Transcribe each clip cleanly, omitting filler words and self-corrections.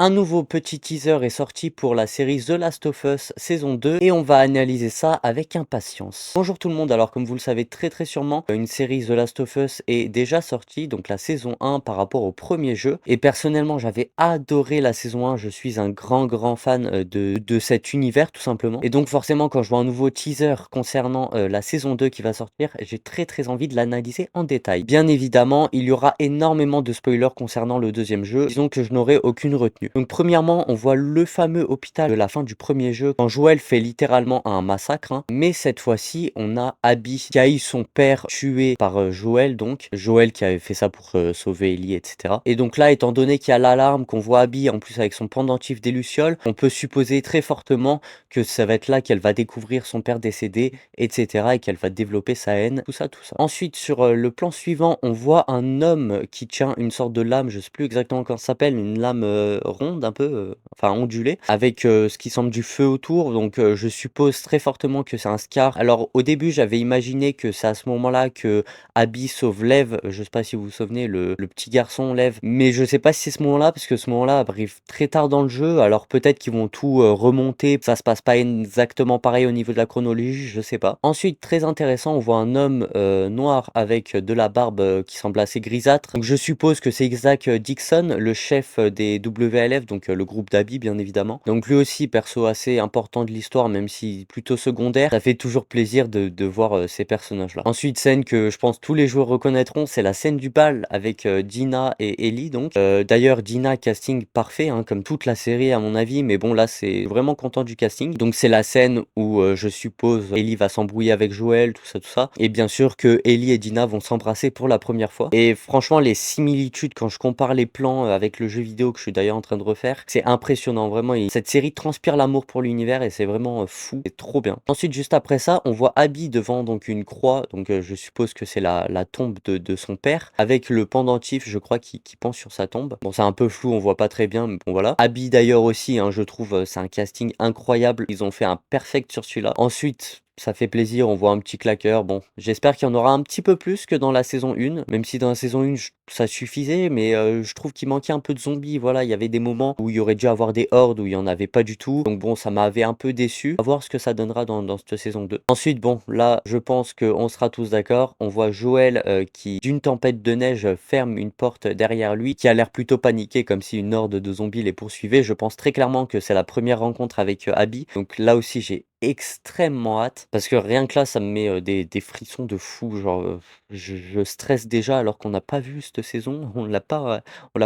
Un nouveau petit teaser est sorti pour la série The Last of Us saison 2 et on va analyser ça avec impatience. Bonjour tout le monde, alors comme vous le savez très sûrement, une série The Last of Us est déjà sortie, donc la saison 1 par rapport au premier jeu. Et personnellement, j'avais adoré la saison 1, je suis un grand fan de cet univers tout simplement. Et donc forcément, quand je vois un nouveau teaser concernant la saison 2 qui va sortir, j'ai très envie de l'analyser en détail. Bien évidemment, il y aura énormément de spoilers concernant le deuxième jeu, disons que je n'aurai aucune retenue. Donc premièrement, on voit le fameux hôpital de la fin du premier jeu, quand Joel fait littéralement un massacre, hein. Mais cette fois-ci, on a Abby qui a eu son père tué par Joel, donc Joel qui avait fait ça pour sauver Ellie, etc. Et donc là, étant donné qu'il y a l'alarme, qu'on voit Abby en plus avec son pendentif des lucioles, on peut supposer très fortement que ça va être là qu'elle va découvrir son père décédé, etc. et qu'elle va développer sa haine, tout ça. Ensuite, sur le plan suivant, on voit un homme qui tient une sorte de lame, je sais plus exactement comment ça s'appelle, une lame ronde un peu, enfin ondulée, avec ce qui semble du feu autour. Donc je suppose très fortement que c'est un Scar. Alors au début, j'avais imaginé que c'est à ce moment-là que Abby sauve Lev, je sais pas si vous vous souvenez, le petit garçon Lev, mais je sais pas si c'est ce moment-là, parce que ce moment-là arrive très tard dans le jeu, alors peut-être qu'ils vont tout remonter, ça se passe pas exactement pareil au niveau de la chronologie, je sais pas. Ensuite, très intéressant, on voit un homme noir avec de la barbe qui semble assez grisâtre. Donc je suppose que c'est Isaac Dixon, le chef des WLF, donc le groupe d'Abby bien évidemment. Donc lui aussi, perso assez important de l'histoire, même si plutôt secondaire. Ça fait toujours plaisir de voir ces personnages-là. Ensuite, scène que je pense tous les joueurs reconnaîtront, c'est la scène du bal avec Dina et Ellie. Donc d'ailleurs, Dina, casting parfait, hein, comme toute la série à mon avis, mais bon là c'est vraiment content du casting. Donc c'est la scène où je suppose Ellie va s'embrouiller avec Joel, tout ça. Et bien sûr que Ellie et Dina vont s'embrasser pour la première fois. Et franchement, les similitudes, quand je compare les plans avec le jeu vidéo que je suis d'ailleurs en train de refaire, c'est impressionnant, vraiment. Cette série transpire l'amour pour l'univers et c'est vraiment fou, c'est trop bien. Ensuite, juste après ça, on voit Abby devant donc une croix, donc je suppose que c'est la tombe de son père, avec le pendentif, je crois, qui pend sur sa tombe. Bon, c'est un peu flou, on voit pas très bien, mais bon voilà. Abby d'ailleurs aussi, hein, je trouve, c'est un casting incroyable. Ils ont fait un perfect sur celui-là. Ensuite, ça fait plaisir, on voit un petit claqueur. Bon, j'espère qu'il y en aura un petit peu plus que dans la saison 1, même si dans la saison 1, ça suffisait, mais je trouve qu'il manquait un peu de zombies. Voilà, il y avait des moments où il y aurait dû avoir des hordes, où il y en avait pas du tout. Donc bon, ça m'avait un peu déçu. À voir ce que ça donnera dans cette saison 2. Ensuite, bon, là, je pense qu'on sera tous d'accord. On voit Joel qui, d'une tempête de neige, ferme une porte derrière lui, qui a l'air plutôt paniqué, comme si une horde de zombies les poursuivait. Je pense très clairement que c'est la première rencontre avec Abby. Donc là aussi, j'ai extrêmement hâte parce que rien que là, ça me met des frissons de fou. Genre, je stresse déjà alors qu'on n'a pas vu cette saison, on l'a pas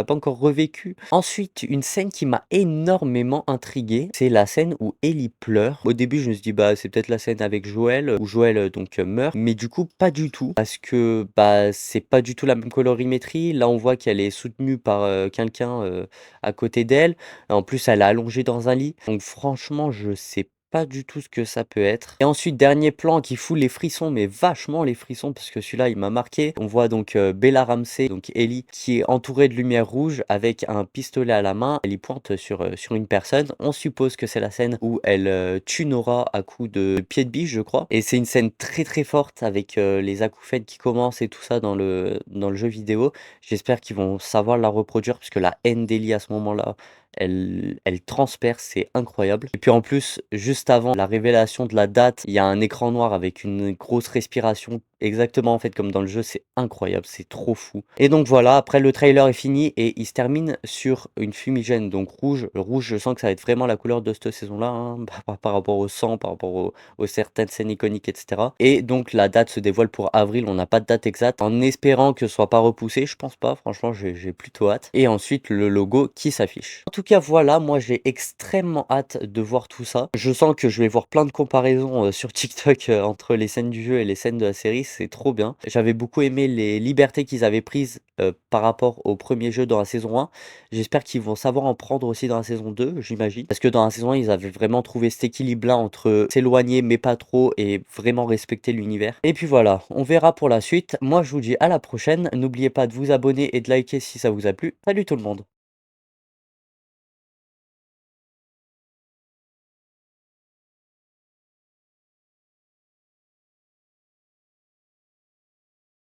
encore revécu. Ensuite, une scène qui m'a énormément intrigué, c'est la scène où Ellie pleure. Au début, je me suis dit, bah, c'est peut-être la scène avec Joel, où Joel donc meurt, mais du coup, pas du tout, parce que bah, c'est pas du tout la même colorimétrie. Là, on voit qu'elle est soutenue par quelqu'un à côté d'elle. En plus, elle est allongée dans un lit. Donc, franchement, je sais pas du tout ce que ça peut être. Et ensuite, dernier plan qui fout les frissons, mais vachement les frissons, parce que celui-là, il m'a marqué. On voit donc Bella Ramsey, donc Ellie, qui est entourée de lumière rouge avec un pistolet à la main. Elle y pointe sur une personne. On suppose que c'est la scène où elle tue Nora à coups de pied de biche, je crois. Et c'est une scène très forte avec les acouphènes qui commencent et tout ça dans le jeu vidéo. J'espère qu'ils vont savoir la reproduire, parce que la haine d'Ellie à ce moment-là, elle transperce, c'est incroyable. Et puis en plus, juste avant la révélation de la date, il y a un écran noir avec une grosse respiration, exactement en fait comme dans le jeu, c'est incroyable, c'est trop fou. Et donc voilà, après le trailer est fini et il se termine sur une fumigène, donc rouge. Le rouge, je sens que ça va être vraiment la couleur de cette saison-là, hein, par rapport au sang, par rapport aux certaines scènes iconiques, etc. Et donc la date se dévoile pour avril, on n'a pas de date exacte, en espérant que ce soit pas repoussé, je pense pas, franchement j'ai plutôt hâte. Et ensuite le logo qui s'affiche. En tout cas voilà, moi j'ai extrêmement hâte de voir tout ça. Je sens que je vais voir plein de comparaisons sur TikTok entre les scènes du jeu et les scènes de la série, c'est trop bien. J'avais beaucoup aimé les libertés qu'ils avaient prises par rapport au premier jeu dans la saison 1. J'espère qu'ils vont savoir en prendre aussi dans la saison 2, j'imagine. Parce que dans la saison 1, ils avaient vraiment trouvé cet équilibre-là entre s'éloigner mais pas trop et vraiment respecter l'univers. Et puis voilà, on verra pour la suite. Moi je vous dis à la prochaine. N'oubliez pas de vous abonner et de liker si ça vous a plu. Salut tout le monde!